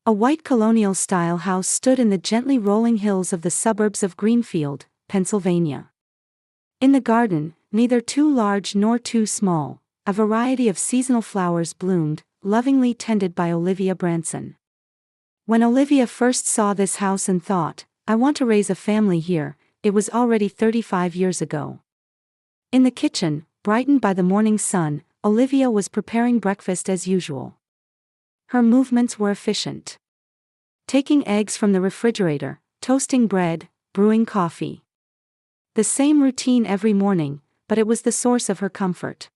A white colonial-style house stood in the gently rolling hills of the suburbs of Greenfield, Pennsylvania. In the garden, neither too large nor too small, a variety of seasonal flowers bloomed, lovingly tended by Olivia Branson. When Olivia first saw this house and thought, "I want to raise a family here," it was already 35 years ago. In the kitchen, brightened by the morning sun, Olivia was preparing breakfast as usual. Her movements were efficient. Taking eggs from the refrigerator, toasting bread, brewing coffee. The same routine every morning, but it was the source of her comfort.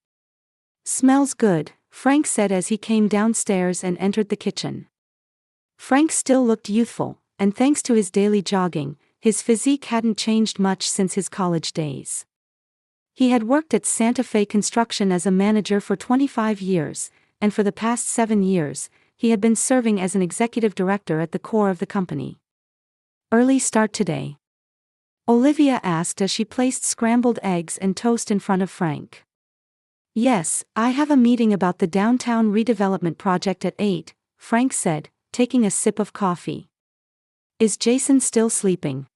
"Smells good," Frank said as he came downstairs and entered the kitchen. Frank still looked youthful, and thanks to his daily jogging, his physique hadn't changed much since his college days. He had worked at Santa Fe Construction as a manager for 25 years, and for the past 7 years, he had been serving as an executive director at the core of the company. "Early start today?" Olivia asked as she placed scrambled eggs and toast in front of Frank. "Yes, I have a meeting about the downtown redevelopment project at 8, Frank said, taking a sip of coffee. "Is Jason still sleeping?"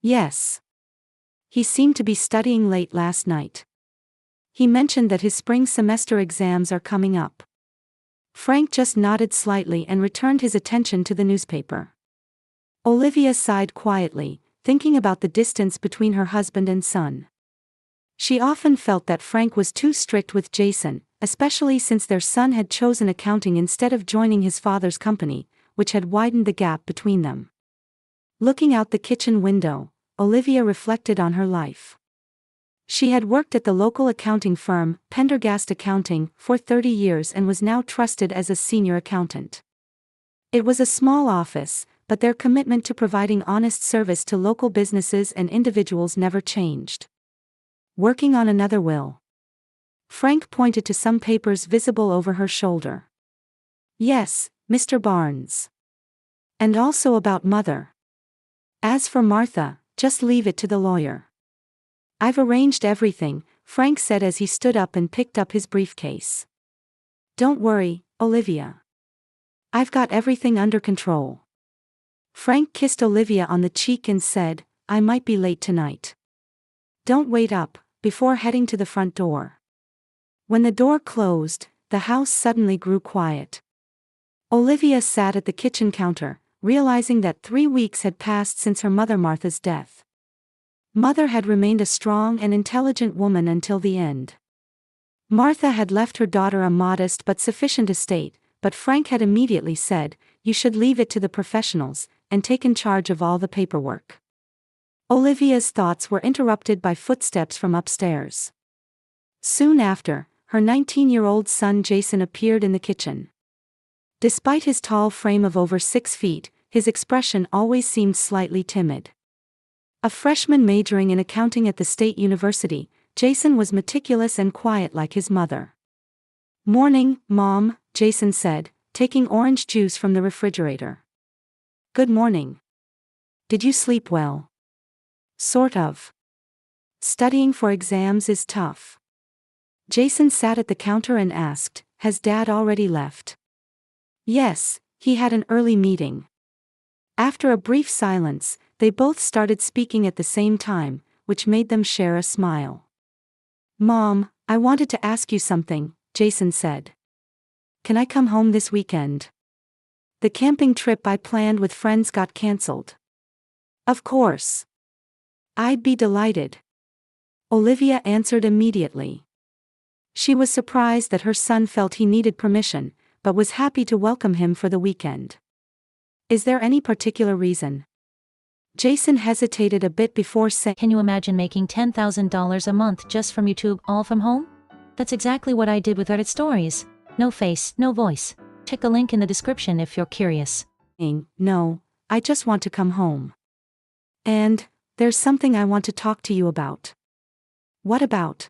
"Yes. He seemed to be studying late last night. He mentioned that his spring semester exams are coming up." Frank just nodded slightly and returned his attention to the newspaper. Olivia sighed quietly, thinking about the distance between her husband and son. She often felt that Frank was too strict with Jason, especially since their son had chosen accounting instead of joining his father's company, which had widened the gap between them. Looking out the kitchen window, Olivia reflected on her life. She had worked at the local accounting firm, Pendergast Accounting, for 30 years and was now trusted as a senior accountant. It was a small office, but their commitment to providing honest service to local businesses and individuals never changed. Working on another will. Frank pointed to some papers visible over her shoulder. "Yes, Mr. Barnes. And also about Mother. As for Martha, just leave it to the lawyer." "I've arranged everything," Frank said as he stood up and picked up his briefcase. "Don't worry, Olivia. I've got everything under control." Frank kissed Olivia on the cheek and said, "I might be late tonight. Don't wait up," before heading to the front door. When the door closed, the house suddenly grew quiet. Olivia sat at the kitchen counter, realizing that 3 weeks had passed since her mother Martha's death. Mother had remained a strong and intelligent woman until the end. Martha had left her daughter a modest but sufficient estate, but Frank had immediately said, "You should leave it to the professionals," and taken charge of all the paperwork. Olivia's thoughts were interrupted by footsteps from upstairs. Soon after, her 19-year-old son Jason appeared in the kitchen. Despite his tall frame of over 6 feet, his expression always seemed slightly timid. A freshman majoring in accounting at the State University, Jason was meticulous and quiet like his mother. "Morning, Mom," Jason said, taking orange juice from the refrigerator. "Good morning. Did you sleep well?" "Sort of. Studying for exams is tough." Jason sat at the counter and asked, "Has Dad already left?" "Yes, he had an early meeting." After a brief silence, they both started speaking at the same time, which made them share a smile. "Mom, I wanted to ask you something," Jason said. "Can I come home this weekend? The camping trip I planned with friends got cancelled." "Of course. I'd be delighted," Olivia answered immediately. She was surprised that her son felt he needed permission, but was happy to welcome him for the weekend. "Is there any particular reason?" Jason hesitated a bit before saying, "Can you imagine making $10,000 a month just from YouTube, all from home? That's exactly what I did with Reddit Stories. No face, no voice. Check the link in the description if you're curious." "No, I just want to come home. And there's something I want to talk to you about." "What about?"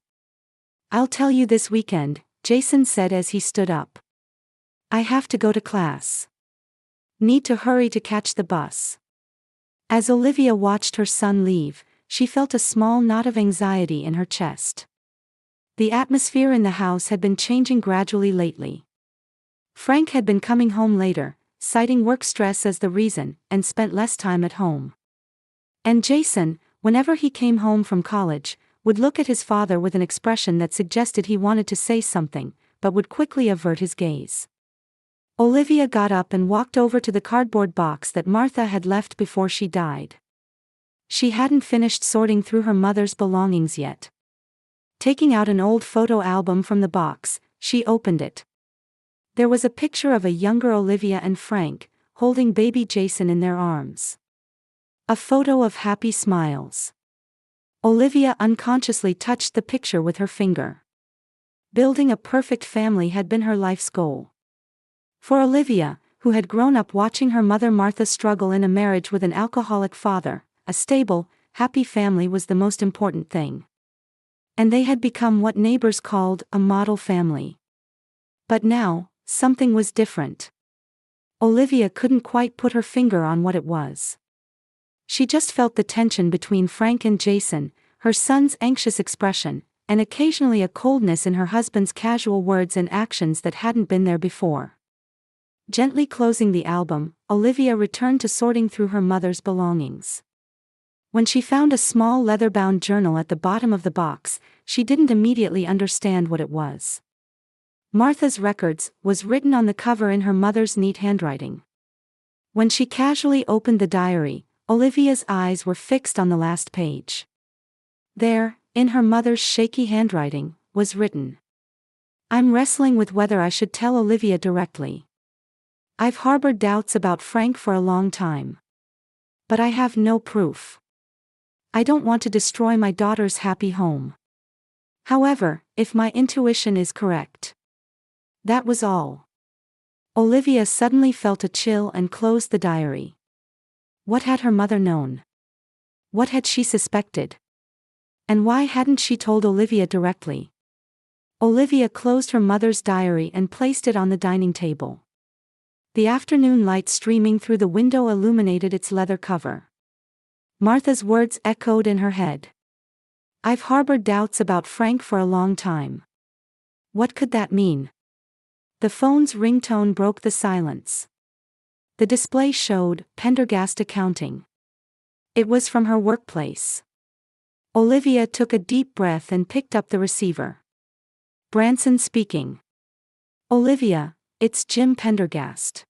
"I'll tell you this weekend," Jason said as he stood up. "I have to go to class. Need to hurry to catch the bus." As Olivia watched her son leave, she felt a small knot of anxiety in her chest. The atmosphere in the house had been changing gradually lately. Frank had been coming home later, citing work stress as the reason, and spent less time at home. And Jason, whenever he came home from college, would look at his father with an expression that suggested he wanted to say something, but would quickly avert his gaze. Olivia got up and walked over to the cardboard box that Martha had left before she died. She hadn't finished sorting through her mother's belongings yet. Taking out an old photo album from the box, she opened it. There was a picture of a younger Olivia and Frank, holding baby Jason in their arms. A photo of happy smiles. Olivia unconsciously touched the picture with her finger. Building a perfect family had been her life's goal. For Olivia, who had grown up watching her mother Martha struggle in a marriage with an alcoholic father, a stable, happy family was the most important thing. And they had become what neighbors called a model family. But now, something was different. Olivia couldn't quite put her finger on what it was. She just felt the tension between Frank and Jason, her son's anxious expression, and occasionally a coldness in her husband's casual words and actions that hadn't been there before. Gently closing the album, Olivia returned to sorting through her mother's belongings. When she found a small leather-bound journal at the bottom of the box, she didn't immediately understand what it was. Martha's Records was written on the cover in her mother's neat handwriting. When she casually opened the diary, Olivia's eyes were fixed on the last page. There, in her mother's shaky handwriting, was written, "I'm wrestling with whether I should tell Olivia directly. I've harbored doubts about Frank for a long time. But I have no proof. I don't want to destroy my daughter's happy home. However, if my intuition is correct." That was all. Olivia suddenly felt a chill and closed the diary. What had her mother known? What had she suspected? And why hadn't she told Olivia directly? Olivia closed her mother's diary and placed it on the dining table. The afternoon light streaming through the window illuminated its leather cover. Martha's words echoed in her head. "I've harbored doubts about Frank for a long time." What could that mean? The phone's ringtone broke the silence. The display showed Pendergast Accounting. It was from her workplace. Olivia took a deep breath and picked up the receiver. Branson speaking. "Olivia, it's Jim Pendergast.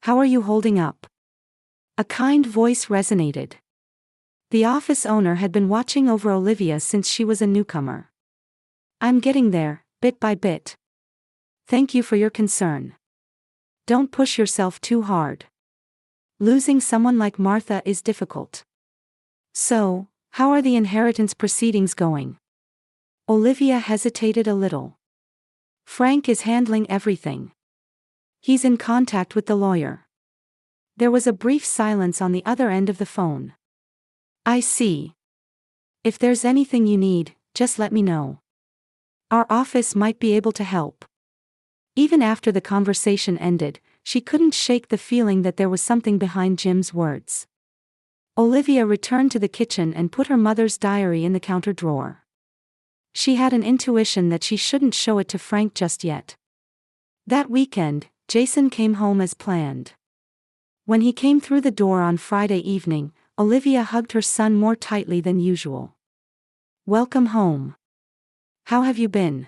How are you holding up?" A kind voice resonated. The office owner had been watching over Olivia since she was a newcomer. "I'm getting there, bit by bit. Thank you for your concern. Don't push yourself too hard. Losing someone like Martha is difficult." "So, how are the inheritance proceedings going?" Olivia hesitated a little. "Frank is handling everything. He's in contact with the lawyer." There was a brief silence on the other end of the phone. "I see. If there's anything you need, just let me know. Our office might be able to help." Even after the conversation ended, she couldn't shake the feeling that there was something behind Jim's words. Olivia returned to the kitchen and put her mother's diary in the counter drawer. She had an intuition that she shouldn't show it to Frank just yet. That weekend, Jason came home as planned. When he came through the door on Friday evening, Olivia hugged her son more tightly than usual. "Welcome home. How have you been?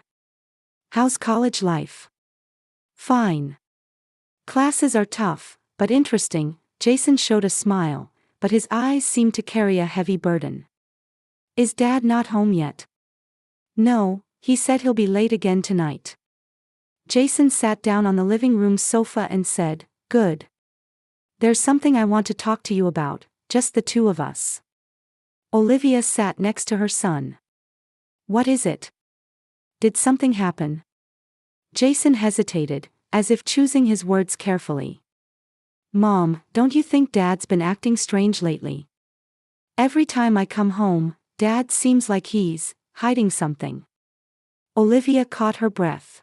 How's college life?" "Fine. Classes are tough, but interesting." Jason showed a smile, but his eyes seemed to carry a heavy burden. "Is Dad not home yet?" "No, he said he'll be late again tonight." Jason sat down on the living room sofa and said, "Good. There's something I want to talk to you about, just the two of us." Olivia sat next to her son. "What is it? Did something happen?" Jason hesitated, as if choosing his words carefully. "Mom, don't you think Dad's been acting strange lately? Every time I come home, Dad seems like he's hiding something." Olivia caught her breath.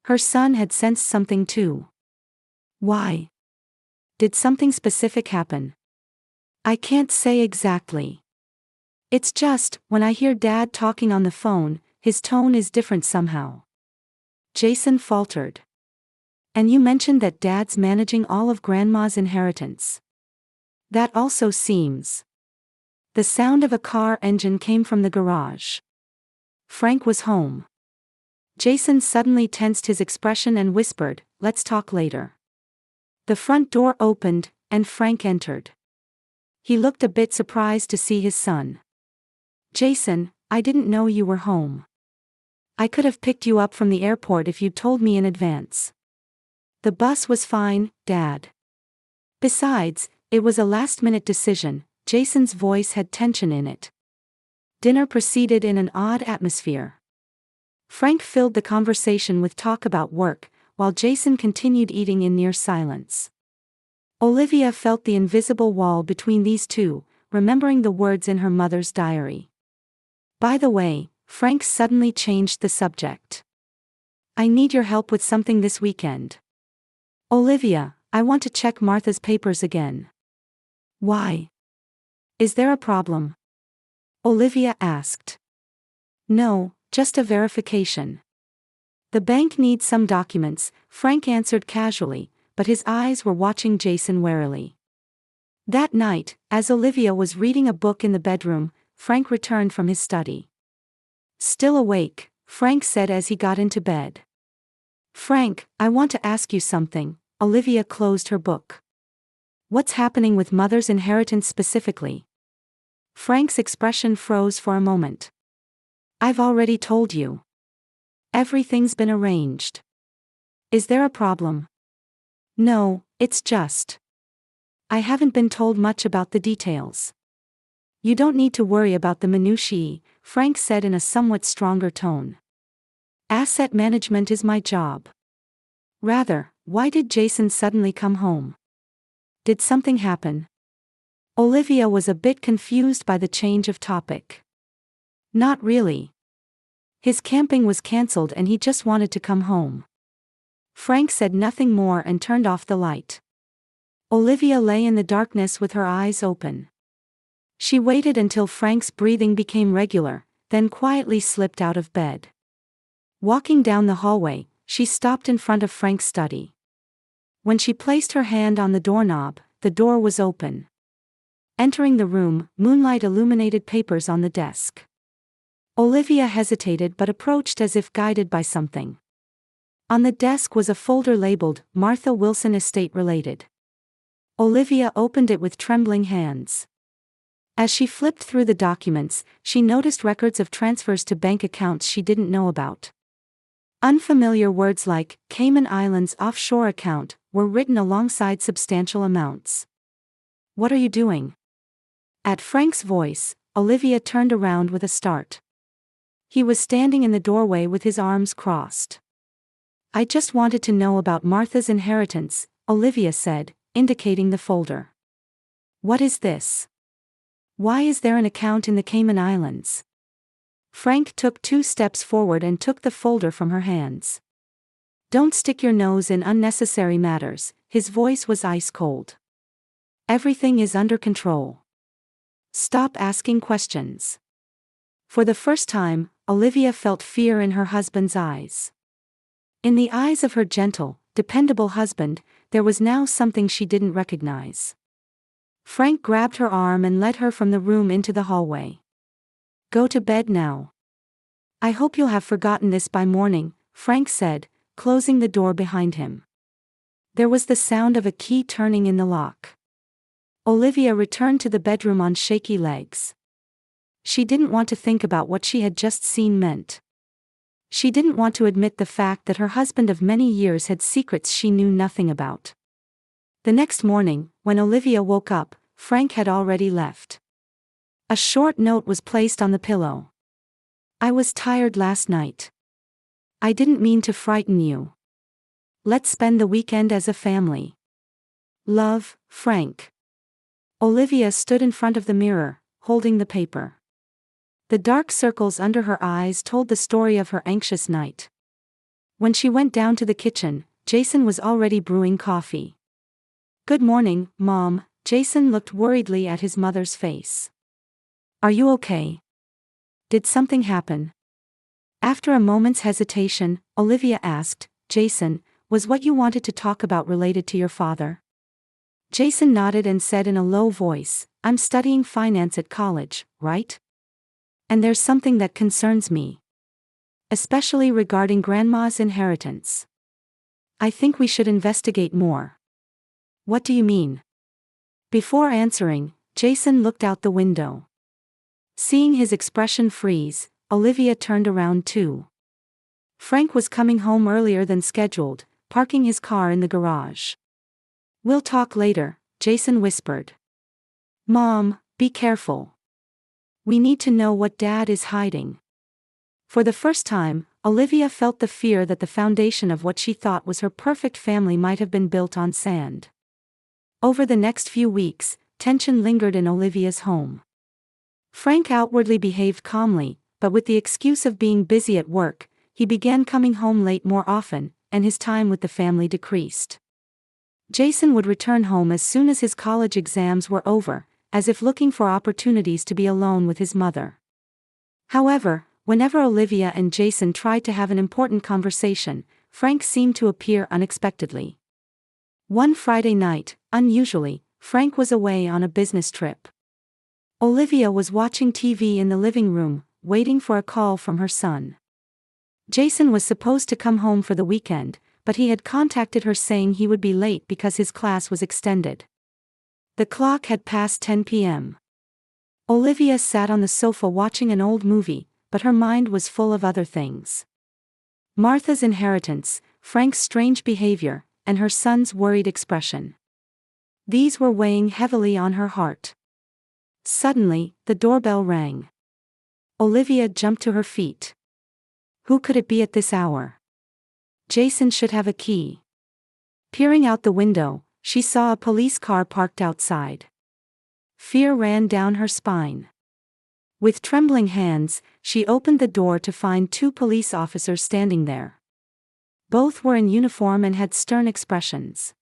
Her son had sensed something too. "Why? Did something specific happen?" "I can't say exactly. It's just, when I hear Dad talking on the phone, his tone is different somehow." Jason faltered. And you mentioned that Dad's managing all of Grandma's inheritance. That also seems. The sound of a car engine came from the garage. Frank was home. Jason suddenly tensed his expression and whispered, "Let's talk later." The front door opened, and Frank entered. He looked a bit surprised to see his son. "Jason, I didn't know you were home. I could have picked you up from the airport if you'd told me in advance." "The bus was fine, Dad. Besides, it was a last-minute decision." Jason's voice had tension in it. Dinner proceeded in an odd atmosphere. Frank filled the conversation with talk about work, while Jason continued eating in near silence. Olivia felt the invisible wall between these two, remembering the words in her mother's diary. "By the way," Frank suddenly changed the subject. "I need your help with something this weekend." "Olivia, I want to check Martha's papers again." "Why? Is there a problem?" Olivia asked. "No, just a verification. The bank needs some documents," Frank answered casually, but his eyes were watching Jason warily. That night, as Olivia was reading a book in the bedroom, Frank returned from his study. "Still awake," Frank said as he got into bed. "Frank, I want to ask you something." Olivia closed her book. "What's happening with Mother's inheritance specifically?" Frank's expression froze for a moment. "I've already told you. Everything's been arranged." "Is there a problem?" "No, it's just. I haven't been told much about the details." "You don't need to worry about the minutiae," Frank said in a somewhat stronger tone. "Asset management is my job." "Rather, why did Jason suddenly come home? Did something happen?" Olivia was a bit confused by the change of topic. "Not really. His camping was cancelled and he just wanted to come home." Frank said nothing more and turned off the light. Olivia lay in the darkness with her eyes open. She waited until Frank's breathing became regular, then quietly slipped out of bed. Walking down the hallway, she stopped in front of Frank's study. When she placed her hand on the doorknob, the door was open. Entering the room, moonlight illuminated papers on the desk. Olivia hesitated but approached as if guided by something. On the desk was a folder labeled, "Martha Wilson Estate Related." Olivia opened it with trembling hands. As she flipped through the documents, she noticed records of transfers to bank accounts she didn't know about. Unfamiliar words like, "Cayman Islands offshore account," were written alongside substantial amounts. "What are you doing?" At Frank's voice, Olivia turned around with a start. He was standing in the doorway with his arms crossed. "I just wanted to know about Martha's inheritance," Olivia said, indicating the folder. "What is this? Why is there an account in the Cayman Islands?" Frank took 2 steps forward and took the folder from her hands. "Don't stick your nose in unnecessary matters," his voice was ice cold. "Everything is under control. Stop asking questions." For the first time, Olivia felt fear in her husband's eyes. In the eyes of her gentle, dependable husband, there was now something she didn't recognize. Frank grabbed her arm and led her from the room into the hallway. "Go to bed now. I hope you'll have forgotten this by morning," Frank said, closing the door behind him. There was the sound of a key turning in the lock. Olivia returned to the bedroom on shaky legs. She didn't want to think about what she had just seen meant. She didn't want to admit the fact that her husband of many years had secrets she knew nothing about. The next morning, when Olivia woke up, Frank had already left. A short note was placed on the pillow. "I was tired last night. I didn't mean to frighten you. Let's spend the weekend as a family. Love, Frank." Olivia stood in front of the mirror, holding the paper. The dark circles under her eyes told the story of her anxious night. When she went down to the kitchen, Jason was already brewing coffee. "Good morning, Mom." Jason looked worriedly at his mother's face. "Are you okay? Did something happen?" After a moment's hesitation, Olivia asked, "Jason, Was what you wanted to talk about related to your father? Jason nodded and said in a low voice, I'm studying finance at college, right? And there's something that concerns me. Especially regarding Grandma's inheritance. I think we should investigate more. What do you mean? Before answering, Jason looked out the window. Seeing his expression freeze, Olivia turned around too. Frank was coming home earlier than scheduled, parking his car in the garage. We'll talk later, Jason whispered. Mom, be careful. We need to know what Dad is hiding. For the first time, Olivia felt the fear that the foundation of what she thought was her perfect family might have been built on sand. Over the next few weeks, tension lingered in Olivia's home. Frank outwardly behaved calmly, but with the excuse of being busy at work, he began coming home late more often, and his time with the family decreased. Jason would return home as soon as his college exams were over, as if looking for opportunities to be alone with his mother. However, whenever Olivia and Jason tried to have an important conversation, Frank seemed to appear unexpectedly. One Friday night, unusually, Frank was away on a business trip. Olivia was watching TV in the living room, waiting for a call from her son. Jason was supposed to come home for the weekend, but he had contacted her saying he would be late because his class was extended. The clock had passed 10 p.m. Olivia sat on the sofa watching an old movie, but her mind was full of other things. Martha's inheritance, Frank's strange behavior, and her son's worried expression. These were weighing heavily on her heart. Suddenly, the doorbell rang. Olivia jumped to her feet. Who could it be at this hour? Jason should have a key. Peering out the window, she saw a police car parked outside. Fear ran down her spine. With trembling hands, she opened the door to find two police officers standing there. Both were in uniform and had stern expressions.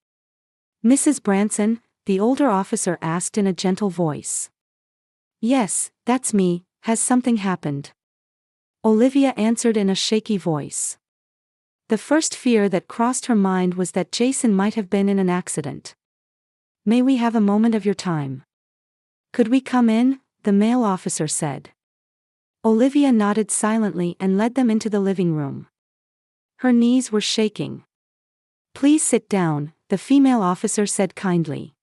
Mrs. Branson, the older officer asked in a gentle voice. Yes, that's me, has something happened? Olivia answered in a shaky voice. The first fear that crossed her mind was that Jason might have been in an accident. May we have a moment of your time? Could we come in? The male officer said. Olivia nodded silently and led them into the living room. Her knees were shaking. Please sit down, the female officer said kindly.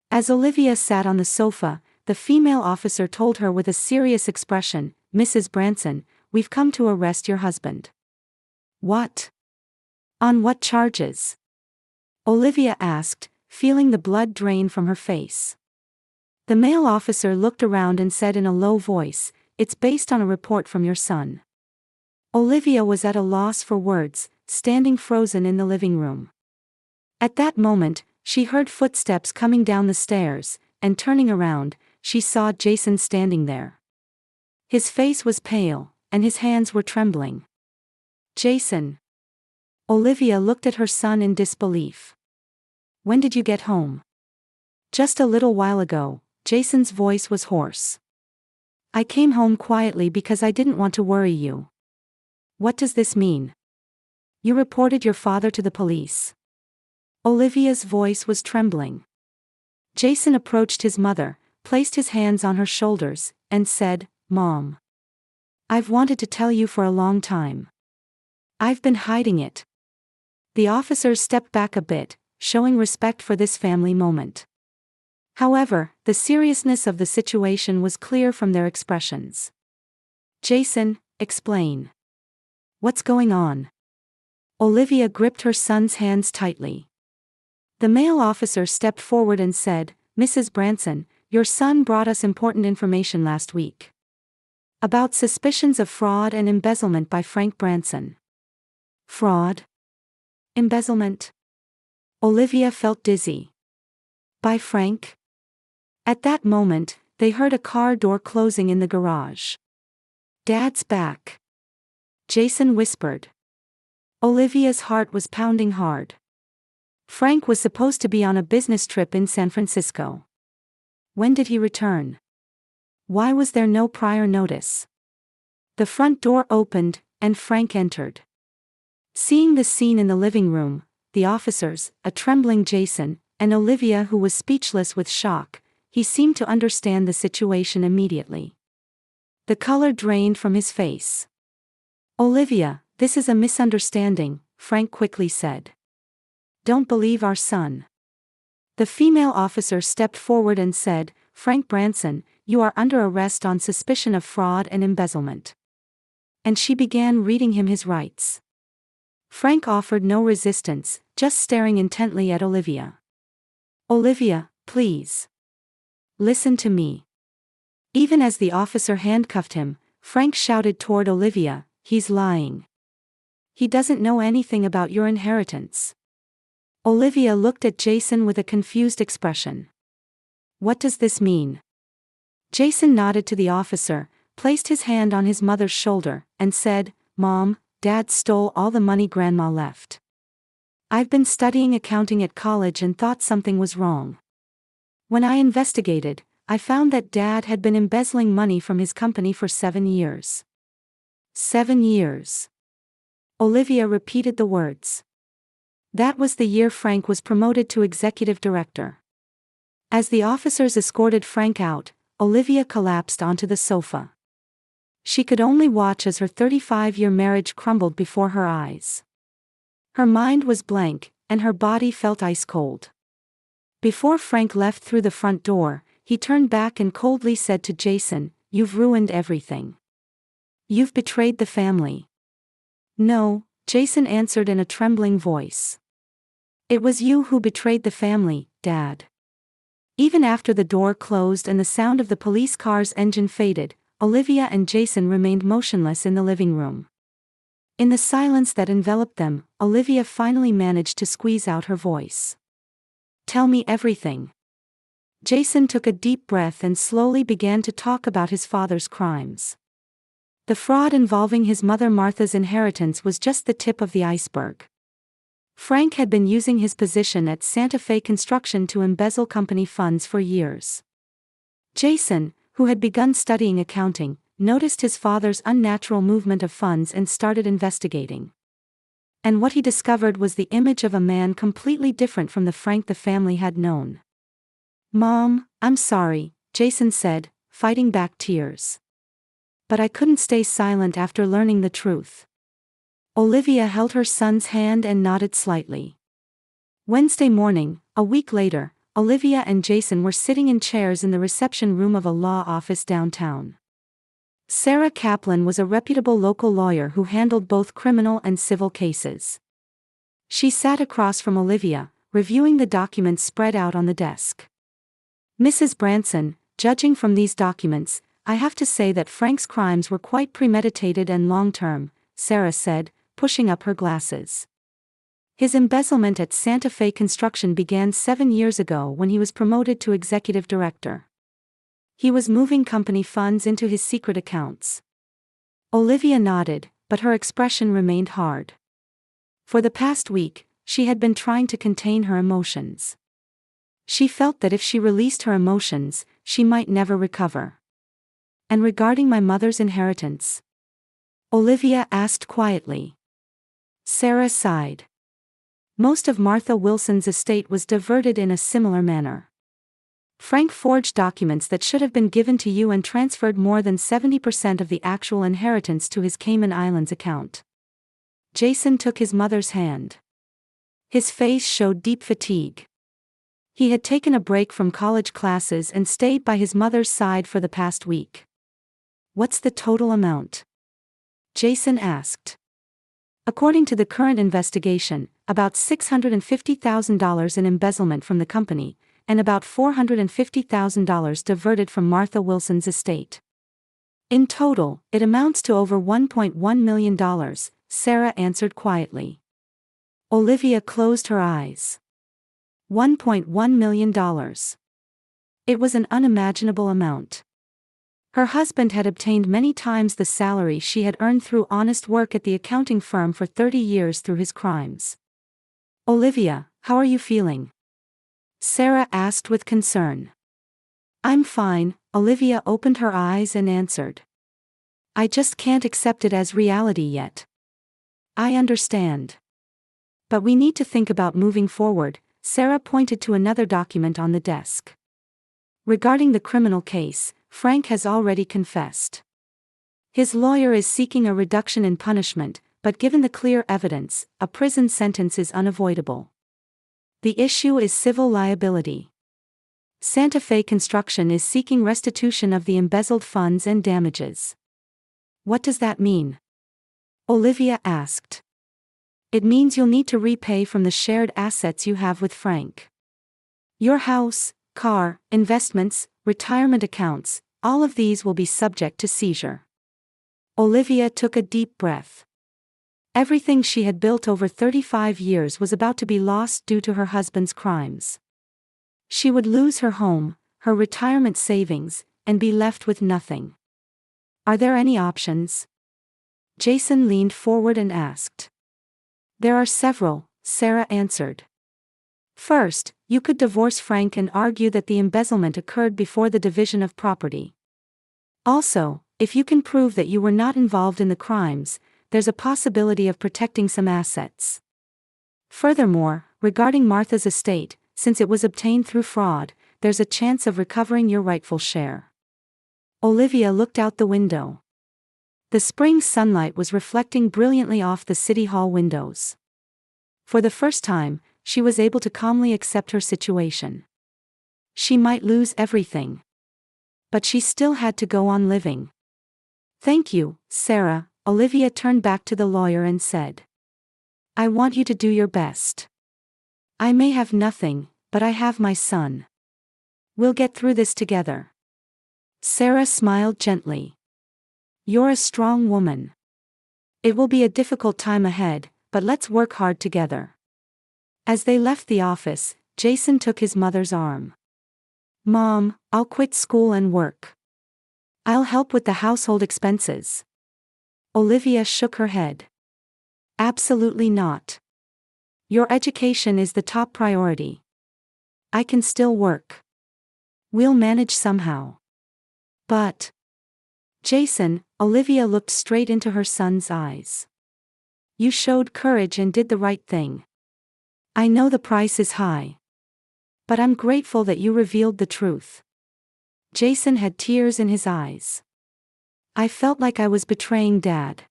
As Olivia sat on the sofa, the female officer told her with a serious expression, Mrs. Branson, we've come to arrest your husband. What? On what charges? Olivia asked, feeling the blood drain from her face. The male officer looked around and said in a low voice, it's based on a report from your son. Olivia was at a loss for words, standing frozen in the living room. At that moment, she heard footsteps coming down the stairs, and turning around, she saw Jason standing there. His face was pale, and his hands were trembling. Jason. Olivia looked at her son in disbelief. When did you get home? Just a little while ago, Jason's voice was hoarse. I came home quietly because I didn't want to worry you. What does this mean? You reported your father to the police. Olivia's voice was trembling. Jason approached his mother, placed his hands on her shoulders, and said, Mom. I've wanted to tell you for a long time. I've been hiding it. The officers stepped back a bit, showing respect for this family moment. However, the seriousness of the situation was clear from their expressions. Jason, explain. What's going on? Olivia gripped her son's hands tightly. The male officer stepped forward and said, Mrs. Branson, your son brought us important information last week. About suspicions of fraud and embezzlement by Frank Branson. Fraud? Embezzlement? Olivia felt dizzy. By Frank? At that moment, they heard a car door closing in the garage. Dad's back. Jason whispered. Olivia's heart was pounding hard. Frank was supposed to be on a business trip in San Francisco. When did he return? Why was there no prior notice? The front door opened, and Frank entered. Seeing the scene in the living room, the officers, a trembling Jason, and Olivia who was speechless with shock, he seemed to understand the situation immediately. The color drained from his face. "Olivia, this is a misunderstanding," Frank quickly said. "Don't believe our son." The female officer stepped forward and said, "Frank Branson, you are under arrest on suspicion of fraud and embezzlement." And she began reading him his rights. Frank offered no resistance, just staring intently at Olivia. "Olivia, please. Listen to me." Even as the officer handcuffed him, Frank shouted toward Olivia, "He's lying. He doesn't know anything about your inheritance." Olivia looked at Jason with a confused expression. "What does this mean?" Jason nodded to the officer, placed his hand on his mother's shoulder, and said, "Mom, Dad stole all the money Grandma left. I've been studying accounting at college and thought something was wrong. When I investigated, I found that Dad had been embezzling money from his company for 7 years. 7 years." Olivia repeated the words. That was the year Frank was promoted to executive director. As the officers escorted Frank out, Olivia collapsed onto the sofa. She could only watch as her 35-year marriage crumbled before her eyes. Her mind was blank, and her body felt ice cold. Before Frank left through the front door, he turned back and coldly said to Jason, "You've ruined everything. You've betrayed the family." "No," Jason answered in a trembling voice. "It was you who betrayed the family, Dad." Even after the door closed and the sound of the police car's engine faded, Olivia and Jason remained motionless in the living room. In the silence that enveloped them, Olivia finally managed to squeeze out her voice. "Tell me everything." Jason took a deep breath and slowly began to talk about his father's crimes. The fraud involving his mother Martha's inheritance was just the tip of the iceberg. Frank had been using his position at Santa Fe Construction to embezzle company funds for years. Jason, who had begun studying accounting, noticed his father's unnatural movement of funds and started investigating. And what he discovered was the image of a man completely different from the Frank the family had known. "Mom, I'm sorry," Jason said, fighting back tears. "But I couldn't stay silent after learning the truth." Olivia held her son's hand and nodded slightly. Wednesday morning, a week later, Olivia and Jason were sitting in chairs in the reception room of a law office downtown. Sarah Kaplan was a reputable local lawyer who handled both criminal and civil cases. She sat across from Olivia, reviewing the documents spread out on the desk. "Mrs. Branson, judging from these documents, I have to say that Frank's crimes were quite premeditated and long-term," Sarah said, pushing up her glasses. "His embezzlement at Santa Fe Construction began 7 years ago when he was promoted to executive director. He was moving company funds into his secret accounts." Olivia nodded, but her expression remained hard. For the past week, she had been trying to contain her emotions. She felt that if she released her emotions, she might never recover. "And regarding my mother's inheritance?" Olivia asked quietly. Sarah sighed. "Most of Martha Wilson's estate was diverted in a similar manner. Frank forged documents that should have been given to you and transferred more than 70% of the actual inheritance to his Cayman Islands account." Jason took his mother's hand. His face showed deep fatigue. He had taken a break from college classes and stayed by his mother's side for the past week. "What's the total amount?" Jason asked. "According to the current investigation, about $650,000 in embezzlement from the company, and about $450,000 diverted from Martha Wilson's estate. In total, it amounts to over $1.1 million, Sarah answered quietly. Olivia closed her eyes. $1.1 million. It was an unimaginable amount. Her husband had obtained many times the salary she had earned through honest work at the accounting firm for 30 years through his crimes. "Olivia, how are you feeling?" Sarah asked with concern. "I'm fine," Olivia opened her eyes and answered. "I just can't accept it as reality yet. I understand. But we need to think about moving forward. Sarah pointed to another document on the desk. Regarding the criminal case, Frank has already confessed. His lawyer is seeking a reduction in punishment, but given the clear evidence, a prison sentence is unavoidable. The issue is civil liability. Santa Fe Construction is seeking restitution of the embezzled funds and damages. What does that mean? Olivia asked. It means you'll need to repay from the shared assets you have with Frank. Your house, car, investments, retirement accounts, all of these will be subject to seizure. Olivia took a deep breath. Everything she had built over 35 years was about to be lost due to her husband's crimes. She would lose her home, her retirement savings, and be left with nothing. Are there any options? Jason leaned forward and asked. There are several, Sarah answered. First, you could divorce Frank and argue that the embezzlement occurred before the division of property. Also, if you can prove that you were not involved in the crimes, there's a possibility of protecting some assets. Furthermore, regarding Martha's estate, since it was obtained through fraud, there's a chance of recovering your rightful share. Olivia looked out the window. The spring sunlight was reflecting brilliantly off the city hall windows. For the first time, she was able to calmly accept her situation. She might lose everything. But she still had to go on living. Thank you, Sarah, Olivia turned back to the lawyer and said. I want you to do your best. I may have nothing, but I have my son. We'll get through this together. Sarah smiled gently. You're a strong woman. It will be a difficult time ahead, but let's work hard together. As they left the office, Jason took his mother's arm. Mom, I'll quit school and work. I'll help with the household expenses. Olivia shook her head. Absolutely not. Your education is the top priority. I can still work. We'll manage somehow. But. Jason, Olivia looked straight into her son's eyes. You showed courage and did the right thing. I know the price is high. But I'm grateful that you revealed the truth. Jason had tears in his eyes. I felt like I was betraying Dad.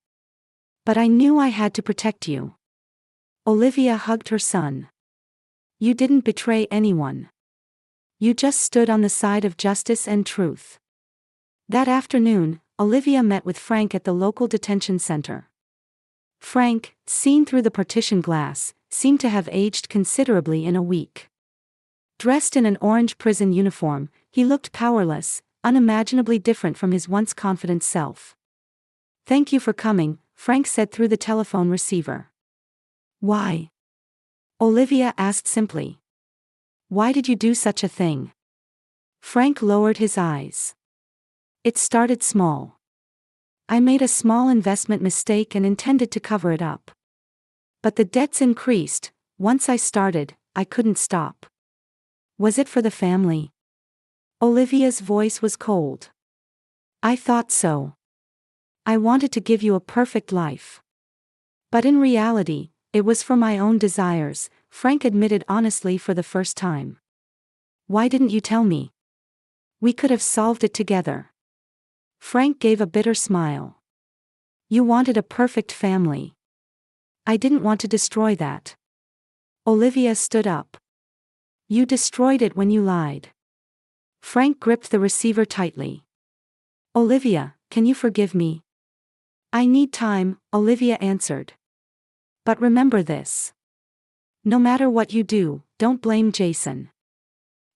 But I knew I had to protect you. Olivia hugged her son. You didn't betray anyone. You just stood on the side of justice and truth. That afternoon, Olivia met with Frank at the local detention center. Frank, seen through the partition glass, seemed to have aged considerably in a week. Dressed in an orange prison uniform, he looked powerless, unimaginably different from his once confident self. Thank you for coming, Frank said through the telephone receiver. Why? Olivia asked simply. Why did you do such a thing? Frank lowered his eyes. It started small. I made a small investment mistake and intended to cover it up. But the debts increased. Once I started, I couldn't stop. Was it for the family? Olivia's voice was cold. I thought so. I wanted to give you a perfect life. But in reality, it was for my own desires, Frank admitted honestly for the first time. Why didn't you tell me? We could have solved it together. Frank gave a bitter smile. You wanted a perfect family. I didn't want to destroy that. Olivia stood up. You destroyed it when you lied. Frank gripped the receiver tightly. Olivia, can you forgive me? I need time, Olivia answered. But remember this. No matter what you do, don't blame Jason.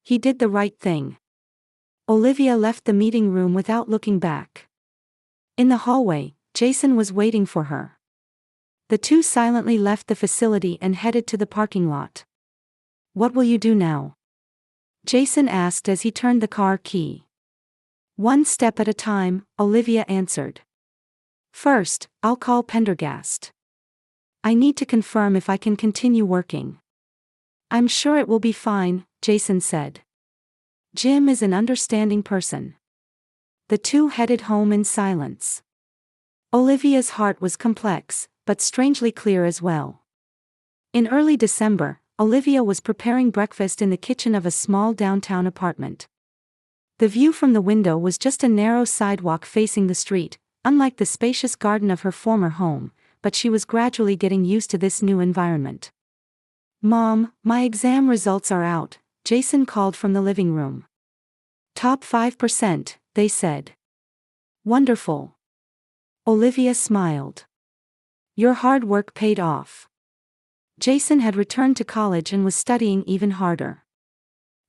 He did the right thing. Olivia left the meeting room without looking back. In the hallway, Jason was waiting for her. The two silently left the facility and headed to the parking lot. What will you do now? Jason asked as he turned the car key. One step at a time, Olivia answered. First, I'll call Pendergast. I need to confirm if I can continue working. I'm sure it will be fine, Jason said. Jim is an understanding person. The two headed home in silence. Olivia's heart was complex. but strangely clear as well. In early December, Olivia was preparing breakfast in the kitchen of a small downtown apartment. The view from the window was just a narrow sidewalk facing the street, unlike the spacious garden of her former home, but she was gradually getting used to this new environment. "Mom, my exam results are out," Jason called from the living room. "Top 5%, they said." "Wonderful." Olivia smiled. "Your hard work paid off." Jason had returned to college and was studying even harder.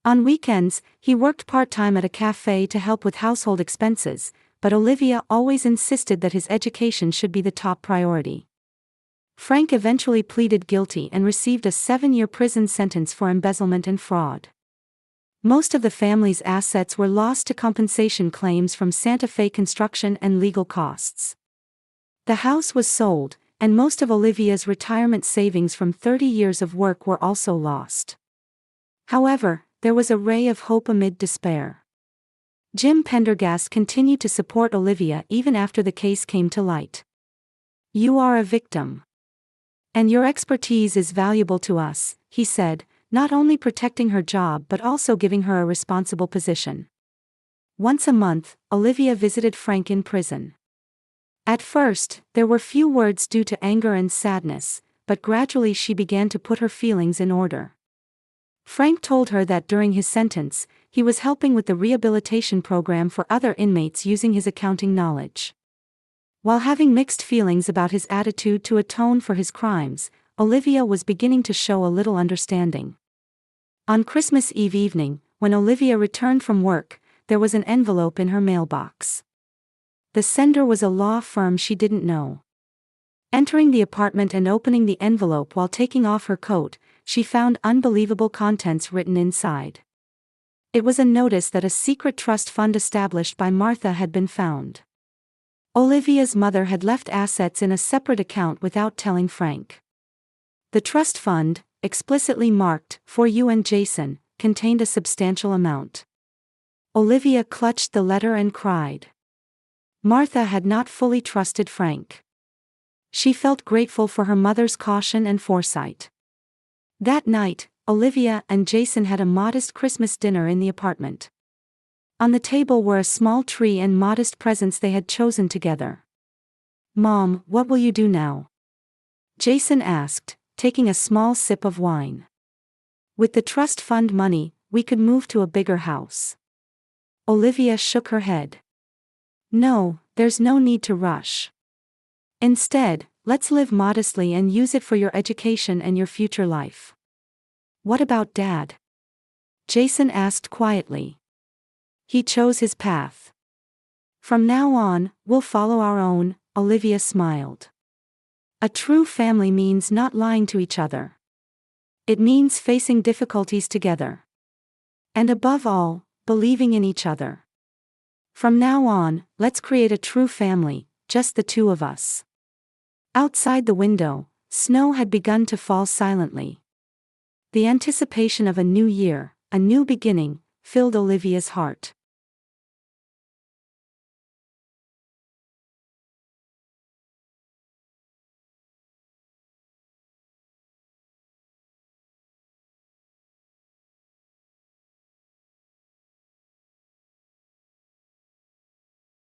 On weekends, he worked part-time at a cafe to help with household expenses, but Olivia always insisted that his education should be the top priority. Frank eventually pleaded guilty and received a 7-year prison sentence for embezzlement and fraud. Most of the family's assets were lost to compensation claims from Santa Fe construction and legal costs. The house was sold, and most of Olivia's retirement savings from 30 years of work were also lost. However, there was a ray of hope amid despair. Jim Pendergast continued to support Olivia even after the case came to light. "You are a victim. And your expertise is valuable to us," he said, not only protecting her job but also giving her a responsible position. Once a month, Olivia visited Frank in prison. At first, there were few words due to anger and sadness, but gradually she began to put her feelings in order. Frank told her that during his sentence, he was helping with the rehabilitation program for other inmates using his accounting knowledge. While having mixed feelings about his attitude to atone for his crimes, Olivia was beginning to show a little understanding. On Christmas Eve evening, when Olivia returned from work, there was an envelope in her mailbox. The sender was a law firm she didn't know. Entering the apartment and opening the envelope while taking off her coat, she found unbelievable contents written inside. It was a notice that a secret trust fund established by Martha had been found. Olivia's mother had left assets in a separate account without telling Frank. The trust fund, explicitly marked, "For you and Jason," contained a substantial amount. Olivia clutched the letter and cried. Martha had not fully trusted Frank. She felt grateful for her mother's caution and foresight. That night, Olivia and Jason had a modest Christmas dinner in the apartment. On the table were a small tree and modest presents they had chosen together. "Mom, what will you do now?" Jason asked, taking a small sip of wine. "With the trust fund money, we could move to a bigger house." Olivia shook her head. "No, there's no need to rush. Instead, let's live modestly and use it for your education and your future life." "What about Dad?" Jason asked quietly. "He chose his path. From now on, we'll follow our own," Olivia smiled. "A true family means not lying to each other. It means facing difficulties together. And above all, believing in each other. From now on, let's create a true family, just the two of us." Outside the window, snow had begun to fall silently. The anticipation of a new year, a new beginning, filled Olivia's heart.